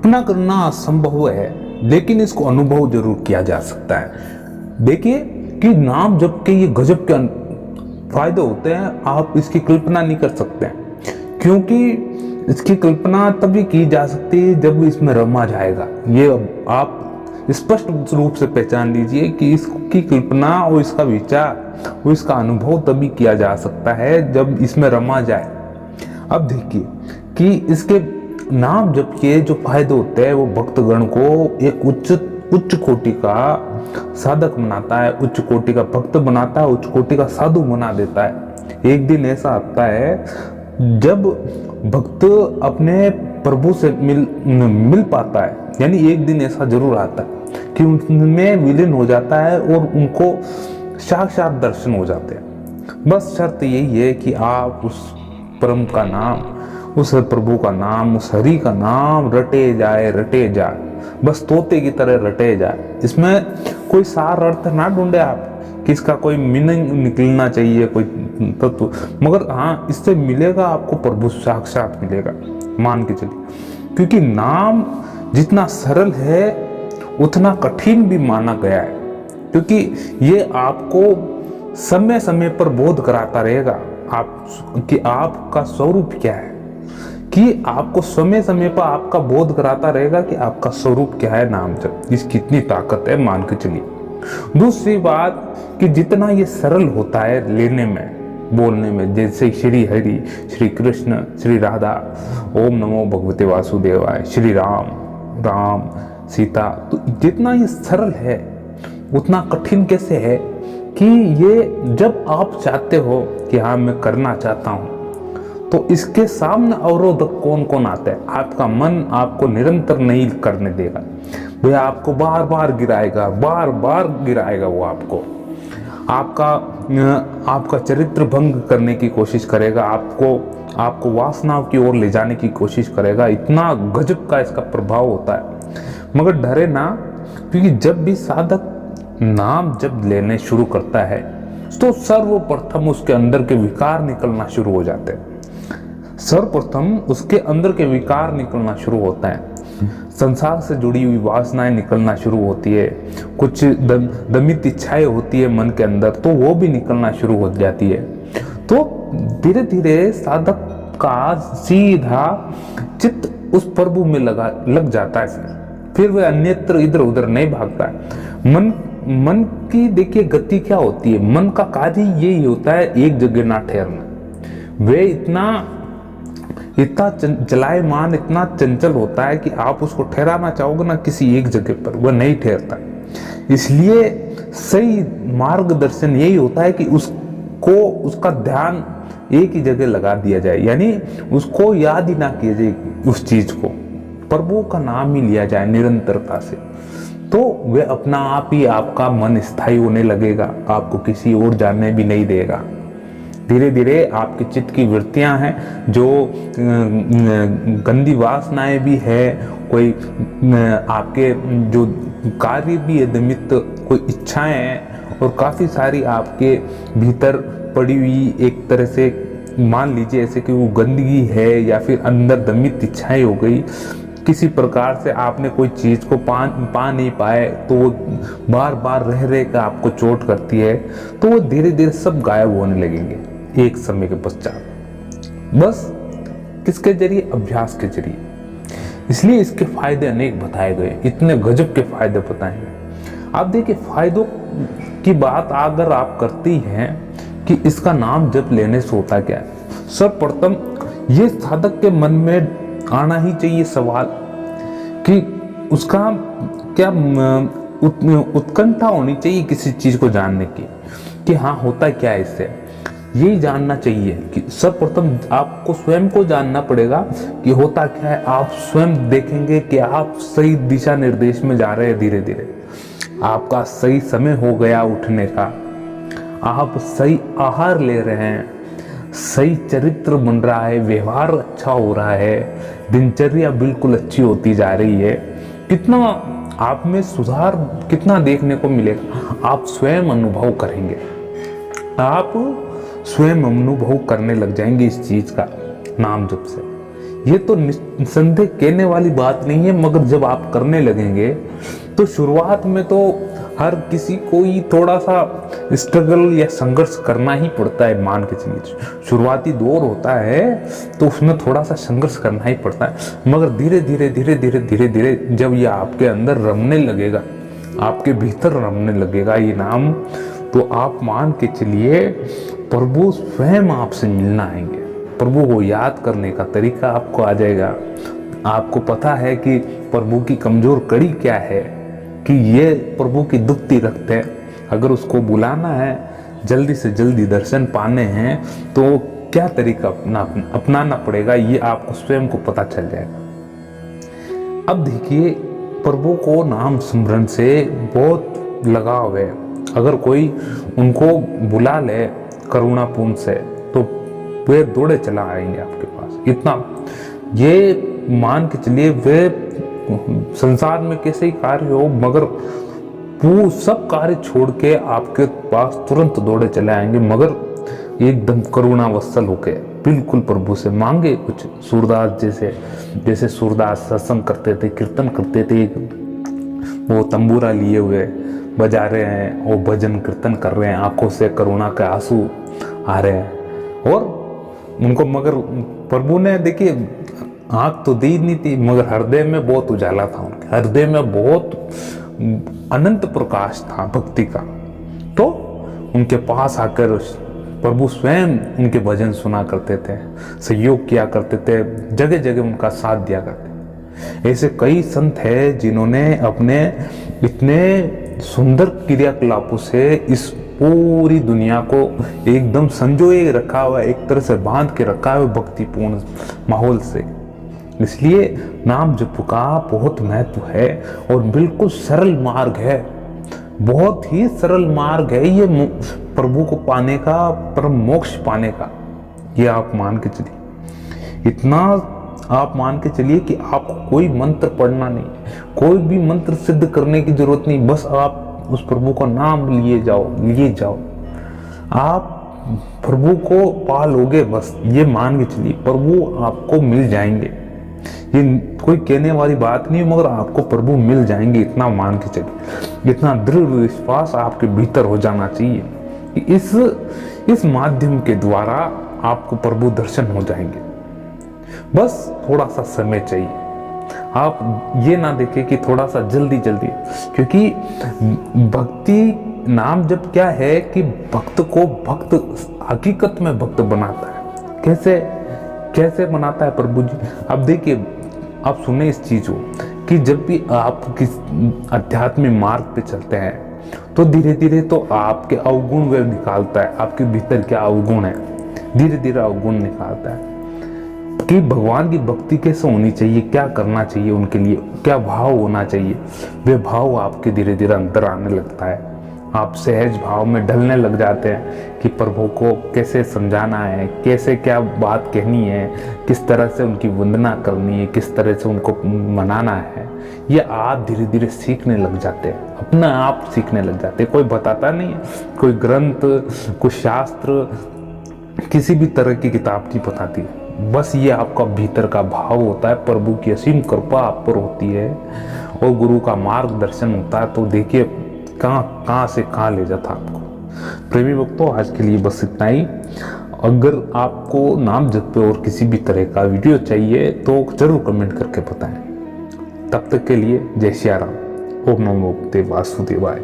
कल्पना करना असंभव है, लेकिन इसको अनुभव जरूर किया जा सकता है। देखिए कि नाम जप के ये गजब के फायदे होते हैं, आप इसकी कल्पना नहीं कर सकते हैं, क्योंकि इसकी कल्पना तभी की जा सकती है जब इसमें रमा जाएगा। ये आप स्पष्ट रूप से पहचान लीजिए कि इसकी कल्पना और इसका विचार और इसका अनुभव तभी किया जा सकता है जब इसमें रमा जाए। अब देखिए कि इसके नाम जप के जो फायदे होते हैं वो भक्तगण को एक उच्च कोटि का साधक बनाता है, उच्च कोटि का भक्त बनाता है, उच्च कोटि का साधु बना देता है। एक दिन ऐसा आता है जब भक्त अपने प्रभु से मिल पाता है, यानी एक दिन ऐसा जरूर आता है कि उनमें विलीन हो जाता है और उनको साक्षात दर्शन हो जाते हैं। बस शर्त यही है कि आप उस परम का नाम, उस प्रभु का नाम, उस हरि का नाम रटे जाए, बस तोते की तरह रटे जाए। इसमें कोई सार अर्थ ना ढूंढे आप कि इसका कोई मीनिंग निकलना चाहिए, कोई तत्व, मगर हाँ इससे मिलेगा आपको प्रभु साक्षात मिलेगा, मान के चलिए। क्योंकि नाम जितना सरल है उतना कठिन भी माना गया है, क्योंकि ये आपको समय समय पर बोध कराता रहेगा कि आपका स्वरूप क्या है, कि आपको समय समय पर आपका बोध कराता रहेगा कि आपका स्वरूप क्या है। नाम जप इसकी कितनी ताकत है, मान के चलिए। दूसरी बात कि जितना ये सरल होता है लेने में, बोलने में, जैसे श्री हरि, श्री कृष्ण, श्री राधा, ओम नमो भगवते वासुदेवाय, श्री राम, राम सीता, तो जितना ये सरल है उतना कठिन कैसे है कि ये जब आप चाहते हो कि हाँ मैं करना चाहता हूँ, तो इसके सामने अवरोधक कौन कौन आता है। आपका मन आपको निरंतर नहीं करने देगा, वह आपको बार बार गिराएगा, बार बार गिराएगा। वो आपका चरित्र भंग करने की कोशिश करेगा, आपको वासनाओं की ओर ले जाने की कोशिश करेगा। इतना गजब का इसका प्रभाव होता है। मगर डरे ना, क्योंकि जब भी साधक नाम जब लेने शुरू करता है तो सर्वप्रथम उसके अंदर के विकार निकलना शुरू हो जाते हैं। सर्वप्रथम उसके अंदर के विकार निकलना शुरू होता है, संसार से जुड़ी हुई वासनाएं निकलना शुरू होती है, कुछ दमित इच्छाएं होती है मन के अंदर, तो वो भी निकलना शुरू हो जाती है। तो धीरे धीरे साधक का सीधा चित्त उस प्रभु में लग जाता है। फिर वह अन्यत्र इधर उधर नहीं भागता है। मन की देखिए गति क्या होती है, मन का कार्य यही होता है एक जगह ना ठहरना। वे इतना चलायमान, इतना चंचल होता है कि आप उसको ठहराना चाहोगे ना किसी एक जगह पर, वह नहीं ठहरता। इसलिए सही मार्गदर्शन यही होता है कि उसका ध्यान एक ही जगह लगा दिया जाए, यानी उसको याद ही ना किया जाए, उस चीज को प्रभु का नाम ही लिया जाए निरंतरता से, तो वह अपना आप ही आपका मन स्थायी होने लगेगा, आपको किसी और जाने भी नहीं देगा। धीरे धीरे आपके चित्त की वृत्तियां हैं, जो गंदी वासनाएं भी है, कोई आपके जो कार्य भी है निमित्त, कोई इच्छाएं हैं, और काफी सारी आपके भीतर पड़ी हुई एक तरह से मान लीजिए ऐसे कि वो गंदगी है, या फिर अंदर दमित इच्छाएं हो गई, किसी प्रकार से आपने कोई चीज को पा नहीं पाए, तो वो बार बार रह कर आपको चोट करती है, तो वो धीरे धीरे सब गायब होने लगेंगे एक समय के पश्चात, बस किसके जरिए, अभ्यास के जरिए। इसलिए इसके फायदे अनेक बताए गए, इतने गजब के फायदे बताए गए। आप देखिए फायदों की बात अगर आप करती हैं कि इसका नाम जप लेने से होता क्या है, सर्वप्रथम ये साधक के मन में आना ही चाहिए सवाल कि उसका क्या उत्कंठा होनी चाहिए किसी चीज को जानने की, कि हाँ होता क्या है इससे, यही जानना चाहिए। कि सर्वप्रथम आपको स्वयं को जानना पड़ेगा कि होता क्या है। आप स्वयं देखेंगे कि आप सही दिशा निर्देश में जा रहे हैं, धीरे धीरे आपका सही समय हो गया उठने का, आप सही आहार ले रहे हैं, सही चरित्र बन रहा है, व्यवहार अच्छा हो रहा है, दिनचर्या बिल्कुल अच्छी होती जा रही है। कितना आप में सुधार कितना देखने को मिलेगा, आप स्वयं अनुभव करेंगे, आप स्वयं अनुभव करने लग जाएंगे इस चीज का नाम जप से। ये तो निस्संदेह कहने वाली बात नहीं है, मगर जब आप करने लगेंगे तो शुरुआत में तो हर किसी को ही थोड़ा सा स्ट्रगल या संघर्ष करना ही पड़ता है। मान के चलिए शुरुआती दौर होता है तो उसमें थोड़ा सा संघर्ष करना ही पड़ता है, मगर धीरे धीरे धीरे धीरे धीरे धीरे जब ये आपके अंदर रमने लगेगा, आपके भीतर रमने लगेगा ये नाम, तो आप मान के चलिए प्रभु स्वयं आपसे मिलना आएंगे। प्रभु को याद करने का तरीका आपको आ जाएगा। आपको पता है कि प्रभु की कमजोर कड़ी क्या है, कि ये प्रभु की दुखती रक्त है। अगर उसको बुलाना है, जल्दी से जल्दी दर्शन पाने हैं, तो क्या तरीका अपनाना पड़ेगा, ये आपको स्वयं को पता चल जाएगा। अब देखिए, प्रभु को नाम स्मरण से बहुत लगाव है। अगर कोई उनको बुला ले करुणापूर्ण से, तो वे दौड़े चला आएंगे आपके पास। इतना ये मान के चलिए, वे संसार में कैसे ही कार्य हो, मगर वो सब कार्य छोड़ के आपके पास तुरंत दौड़े चले आएंगे, मगर एकदम करुणा वत्सल होके बिल्कुल प्रभु से मांगे कुछ। सूरदास जैसे सूरदास सत्संग करते थे, कीर्तन करते थे, वो तंबूरा लिए हुए बजा रहे हैं, वो भजन कीर्तन कर रहे हैं, आंखों से करुणा के आंसू आ रहे हैं, और उनको मगर प्रभु ने देखिए आंख तो दी नहीं थी, मगर हृदय में बहुत उजाला था, उनके हृदय में बहुत अनंत प्रकाश था भक्ति का। तो उनके पास आकर प्रभु स्वयं उनके भजन सुना करते थे, सहयोग किया करते थे, जगह जगह उनका साथ दिया करते। ऐसे कई संत हैं जिन्होंने अपने इतने सुंदर क्रियाकलापों से इस पूरी दुनिया को एकदम संजोए रखा हुआ, एक तरह से बांध के रखा है भक्तिपूर्ण माहौल से। इसलिए नाम जप का बहुत महत्व है और बिल्कुल सरल मार्ग है, बहुत ही सरल मार्ग है ये प्रभु को पाने का, परम मोक्ष पाने का। ये आप मान के चलिए, इतना आप मान के चलिए कि आपको कोई मंत्र पढ़ना नहीं, कोई भी मंत्र सिद्ध करने की जरूरत नहीं, बस आप उस प्रभु का नाम लिए जाओ, आप प्रभु को पा लोगे। बस ये मान के चलिए, प्रभु आपको मिल जाएंगे। ये कोई कहने वाली बात नहीं, मगर आपको प्रभु मिल जाएंगे, इतना मान के चलिए। इतना दृढ़ विश्वास आपके भीतर हो जाना चाहिए कि इस माध्यम के द्वारा आपको प्रभु दर्शन हो जाएंगे। बस थोड़ा सा समय चाहिए। आप ये ना देखें कि थोड़ा सा जल्दी, क्योंकि भक्ति नाम जब क्या है कि भक्त को भक्त हकीकत में भक्त बनाता है। कैसे बनाता है प्रभु जी? अब देखिए, आप सुने इस चीज को कि जब भी आप किस आध्यात्मिक मार्ग पे चलते हैं तो धीरे धीरे तो आपके अवगुण वे निकालता है, आपके भीतर क्या अवगुण है, धीरे धीरे अवगुण निकालता है कि भगवान की भक्ति कैसे होनी चाहिए, क्या करना चाहिए उनके लिए, क्या भाव होना चाहिए। वे भाव आपके धीरे धीरे अंदर आने लगता है, आप सहज भाव में ढलने लग जाते हैं कि प्रभु को कैसे समझाना है, कैसे क्या बात कहनी है, किस तरह से उनकी वंदना करनी है, किस तरह से उनको मनाना है। ये आप धीरे धीरे सीखने लग जाते हैं, अपना आप सीखने लग जाते हैं। कोई बताता नहीं है, कोई ग्रंथ, कोई शास्त्र, किसी भी तरह की किताब नहीं बताती है। बस ये आपका भीतर का भाव होता है, प्रभु की असीम कृपा आप पर होती है और गुरु का मार्गदर्शन होता है। तो देखिए कहाँ से कहाँ ले जाता आपको। प्रेमी भक्तों, आज के लिए बस इतना ही। अगर आपको नाम जप पे और किसी भी तरह का वीडियो चाहिए तो जरूर कमेंट करके बताएं। तब तक के लिए जय श्री राम। ओम नमो भगवते वासुदेवाय।